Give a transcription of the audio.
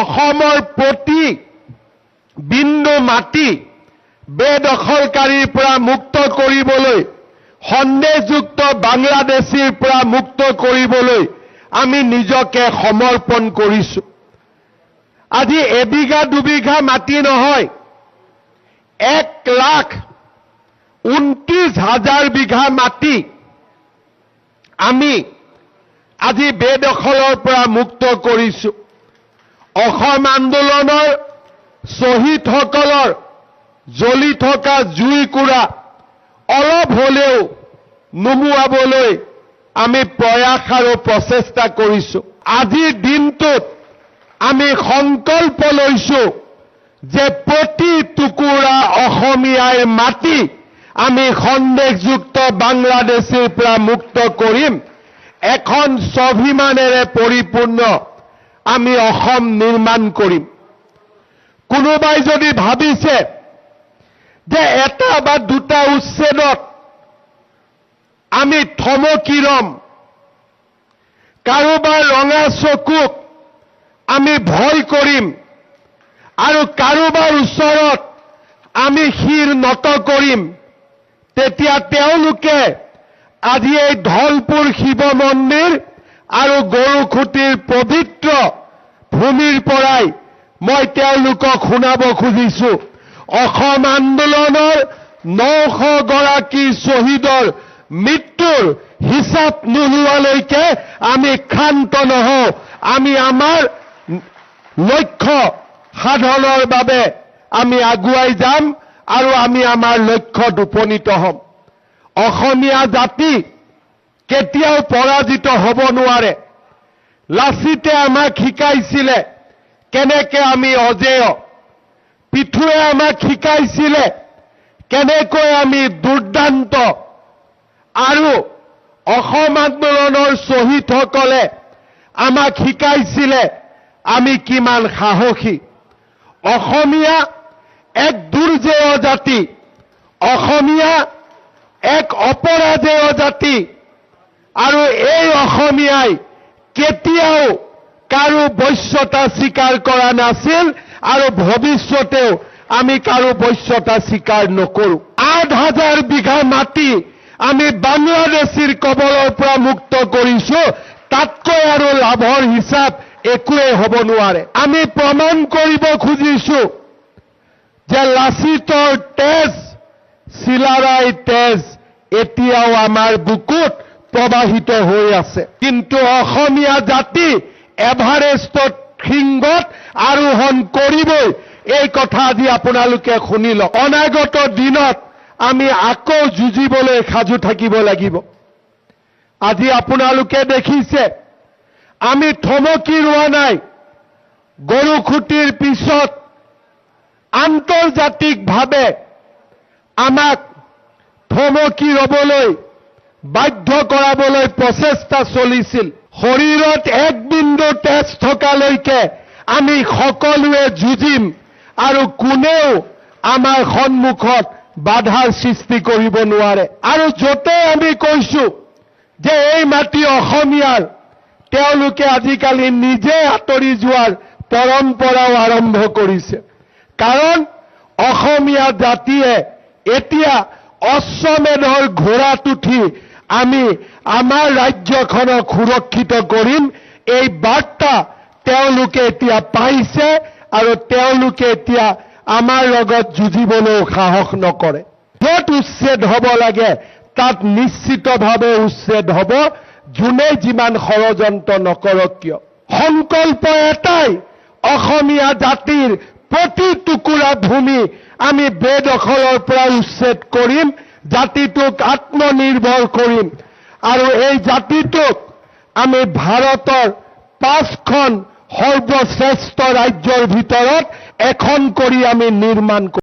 অসমৰ প্ৰতি বিন্দু মাটি বেদখলকাৰীৰ পৰা মুক্ত কৰিবলৈ, সন্দেহযুক্ত বাংলাদেশীৰ পৰা মুক্ত কৰিবলৈ আমি নিজকে সমৰ্পণ কৰিছো। আজি এবিঘা দুবিঘা মাটি নহয়, 1,29,000 বিঘা মাটি আমি আজি বেদখলৰ পৰা মুক্ত কৰিছো। অসম আন্দোলনৰ শ্বহীদসকলৰ জ্বলি থকা জুইকুৰা অলপ হলেও নুমুৱাবলৈ আমি প্ৰয়াস আৰু প্ৰচেষ্টা কৰিছো। আজিৰ দিনটোত আমি সংকল্প লৈছো যে প্ৰতি টুকুৰা অসমীয়াৰ মাটি আমি সন্দেহযুক্ত বাংলাদেশীৰ পৰা মুক্ত কৰিম। এখন স্বাভিমানেৰে পৰিপূৰ্ণ আমি অসম নিৰ্মাণ কৰিম। কোনোবাই যদি ভাবিছে যে এটা বা দুটা উচ্ছেদত আমি থমকি ৰম, কাৰোবাৰ ৰঙা চকুক আমি ভয় কৰিম আৰু কাৰোবাৰ ওচৰত আমি শিৰ নত কৰিম, তেতিয়া তেওঁলোকে আজি এই ধলপুৰ শিৱ মন্দিৰ আৰু গৰুখুটিৰ পবিত্ৰ ভূমিৰ পৰাই মই তেওঁলোকক শুনাব খুজিছো, অসম আন্দোলনৰ 900 গৰাকী শ্বহীদৰ মৃত্যুৰ হিচাপ নোলোৱালৈকে আমি ক্ষান্ত নহওঁ। আমি আমাৰ লক্ষ্য সাধনৰ বাবে আমি আগুৱাই যাম আৰু আমি আমাৰ লক্ষ্যত উপনীত হ'ম। অসমীয়া জাতি কেতিয়াও পৰাজিত হ'ব নোৱাৰে। লাচিতে আমাক শিকাইছিলে কেনেকে আমি অজেয়, পিঠুৱে আমাক শিকাইছিলে কেনেকৈ আমি দুৰ্দান্ত, আৰু অসম আন্দোলনৰ শ্বহীদসকলে আমাক শিকাইছিলে আমি কিমান সাহসী। অসমীয়া এক দুৰ্জেয় জাতি, অসমীয়া এক অপৰাজেয় জাতি, আৰু এই অসমীয়াই কেতিয়াও কাৰো বশ্যতা স্বীকাৰ কৰা নাছিল আৰু ভৱিষ্যতেও আমি কাৰো বশ্যতা স্বীকাৰ নকৰো। 8,000 বিঘা মাটি আমি বাংলাদেশীৰ কবলৰ পৰা মুক্ত কৰিছো, তাতকৈ আৰু লাভৰ হিচাপ একোৱেই হ'ব নোৱাৰে। আমি প্ৰমাণ কৰিব খুজিছো যে লাচিতৰ তেজ, চিলাৰায় তেজ এতিয়াও আমাৰ বুকুত প্ৰবাহিত হৈ আছে। কিন্তু অসমীয়া জাতি এভাৰেষ্টত শৃংগত আৰোহণ কৰিবই, এই কথা আজি আপোনালোকে শুনি লওক। অনাগত দিনত আমি আকৌ যুঁজিবলৈ সাজু থাকিব লাগিব। আজি আপোনালোকে দেখিছে আমি থমকি ৰোৱা নাই। গৰুখুটিৰ পিছত আন্তৰ্জাতিকভাৱে আমাক থমকি ৰবলৈ বাধ্য কৰাবলৈ প্ৰচেষ্টা চলিছিল। শৰীৰত এক বিন্দু তেজ থকালৈকে আমি সকলোৱে যুঁজিম আৰু কোনেও আমাৰ সন্মুখত বাধাৰ সৃষ্টি কৰিব নোৱাৰে। আৰু য'তে আমি কৈছো যে এই মাটি অসমীয়াৰ, তেওঁলোকে আজিকালি নিজে আঁতৰি যোৱাৰ পৰম্পৰাও আৰম্ভ কৰিছে। কাৰণ অসমীয়া জাতিয়ে এতিয়া অশ্বমেধৰ ঘোঁৰাত উঠি আমি আমাৰ ৰাজ্যখনক সুৰক্ষিত কৰিম, এই বাৰ্তা তেওঁলোকে এতিয়া পাইছে আৰু তেওঁলোকে এতিয়া আমাৰ লগত যুঁজিবলৈও সাহস নকৰে। য'ত উচ্ছেদ হ'ব লাগে তাত নিশ্চিতভাৱে উচ্ছেদ হ'ব, যোনে যিমান ষড়যন্ত্ৰ নকৰক কিয়। সংকল্প এটাই, অসমীয়া জাতিৰ প্ৰতি টুকুৰা ভূমি আমি বেদখলৰ পৰা উচ্ছেদ কৰিম, জাতিটোক আত্মনিৰ্ভৰ কৰিম আৰু এই জাতিটোক আমি ভাৰতৰ 5খন সৰ্বশ্ৰেষ্ঠ ৰাজ্যৰ ভিতৰত এখন কৰি আমি নিৰ্মাণ কৰিম।